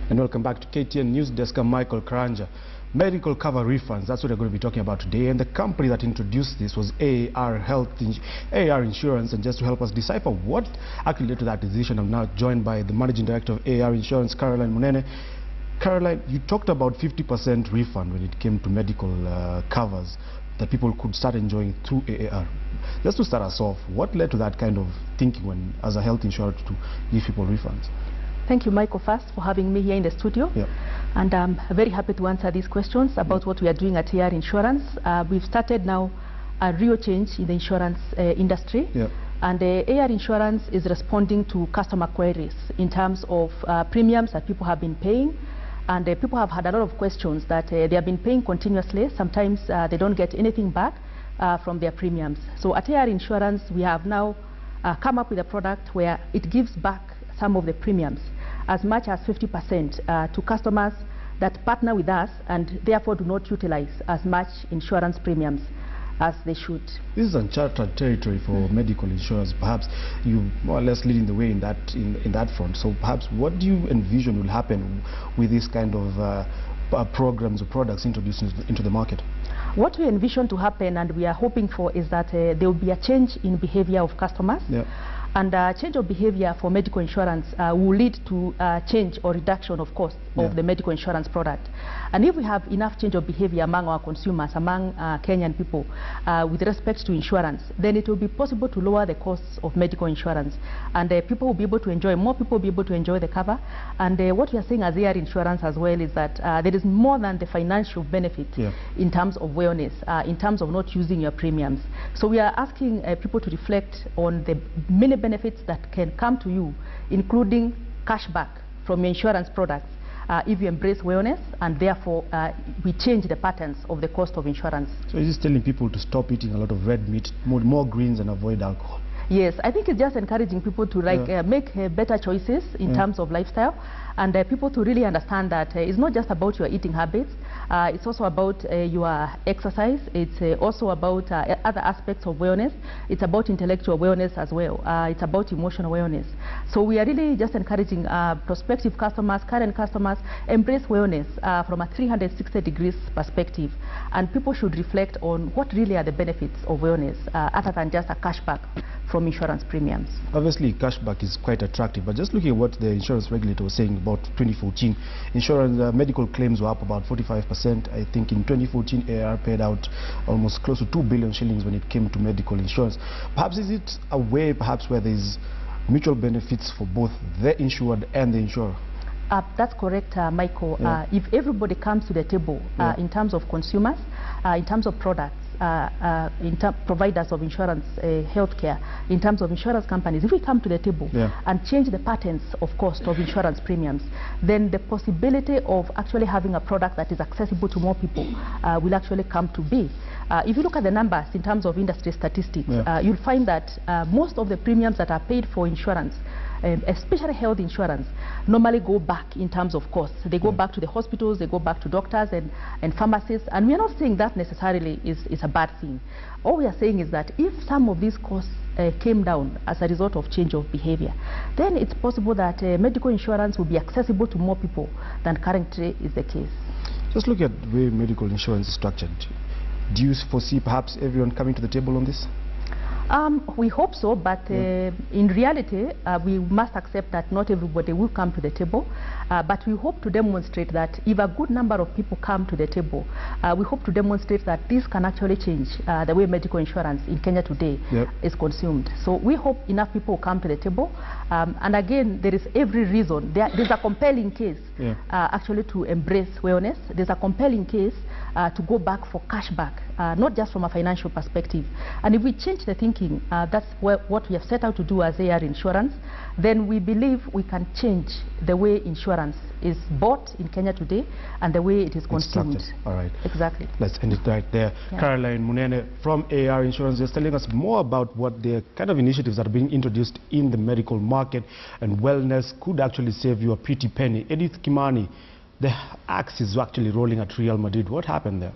And welcome back to KTN Newsdesk. I'm Michael Karanja. Medical cover refunds, that's what we're going to be talking about today. And the company that introduced this was AAR AAR Insurance. And just to help us decipher what actually led to that decision, I'm now joined by the Managing Director of AAR Insurance, Caroline Munene. Caroline, you talked about 50% refund when it came to medical covers that people could start enjoying through AAR. Just to start us off, what led to that kind of thinking when, as a health insurer, to give people refunds? Thank you, Michael, first for having me here in the studio. Yep. And I'm very happy to answer these questions about what we are doing at AAR Insurance. We've started now a real change in the insurance industry. Yep. And AAR Insurance is responding to customer queries in terms of premiums that people have been paying. And people have had a lot of questions that they have been paying continuously. Sometimes they don't get anything back from their premiums. So at AAR Insurance, we have now come up with a product where it gives back some of the premiums, as much as 50% to customers that partner with us and therefore do not utilize as much insurance premiums as they should. This is uncharted territory for medical insurers. Perhaps you more or less leading the way in that front. So perhaps what do you envision will happen with this kind of programs or products introduced into the market? What we envision to happen and we are hoping for is that there will be a change in behavior of customers. Yeah. And change of behavior for medical insurance will lead to change or reduction of cost of the medical insurance product. And if we have enough change of behavior among our consumers, among Kenyan people, with respect to insurance, then it will be possible to lower the costs of medical insurance. And people will be able to enjoy, more people will be able to enjoy the cover. And what we are saying as AAR Insurance as well is that there is more than the financial benefit in terms of wellness, in terms of not using your premiums. So we are asking people to reflect on the many benefits that can come to you, including cashback from your insurance products if you embrace wellness, and therefore we change the patterns of the cost of insurance. So is this telling people to stop eating a lot of red meat, more greens, and avoid alcohol? Yes, I think it's just encouraging people to make better choices in terms of lifestyle, and people to really understand that it's not just about your eating habits, it's also about your exercise, it's also about other aspects of wellness, it's about intellectual wellness as well, it's about emotional wellness. So we are really just encouraging prospective customers, current customers, embrace wellness from a 360 degrees perspective, and people should reflect on what really are the benefits of wellness other than just a cashback from insurance premiums. Obviously, cashback is quite attractive, but just looking at what the insurance regulator was saying about 2014, insurance medical claims were up about 45%. I think in 2014, AAR paid out almost close to 2 billion shillings when it came to medical insurance. Perhaps is it a way, perhaps, where there is mutual benefits for both the insured and the insurer? That's correct, Michael. If everybody comes to the table in terms of consumers, in terms of products, providers of insurance, healthcare, in terms of insurance companies, if we come to the table and change the patterns of cost of insurance premiums, then the possibility of actually having a product that is accessible to more people will actually come to be. If you look at the numbers in terms of industry statistics, you'll find that most of the premiums that are paid for insurance, especially health insurance, normally go back in terms of costs. They go back to the hospitals, they go back to doctors and pharmacists, and we are not saying that necessarily is a bad thing. All we are saying is that if some of these costs came down as a result of change of behavior, then it's possible that medical insurance will be accessible to more people than currently is the case. Just look at the way medical insurance is structured. Do you foresee perhaps everyone coming to the table on this? We hope so, but in reality, we must accept that not everybody will come to the table. But we hope to demonstrate that if a good number of people come to the table, we hope to demonstrate that this can actually change the way medical insurance in Kenya today is consumed. So we hope enough people come to the table. And again, there is every reason. There's a compelling case actually to embrace wellness. There's a compelling case to go back for cashback, not just from a financial perspective. And if we change the thinking, that's what we have set out to do as AAR Insurance, then we believe we can change the way insurance is bought in Kenya today and the way it is consumed. All right. Exactly. Let's end it right there. Caroline Munene from AAR Insurance is telling us more about what the kind of initiatives that are being introduced in the medical market, and wellness could actually save you a pretty penny. Edith Kimani, the axe is actually rolling at Real Madrid. What happened there?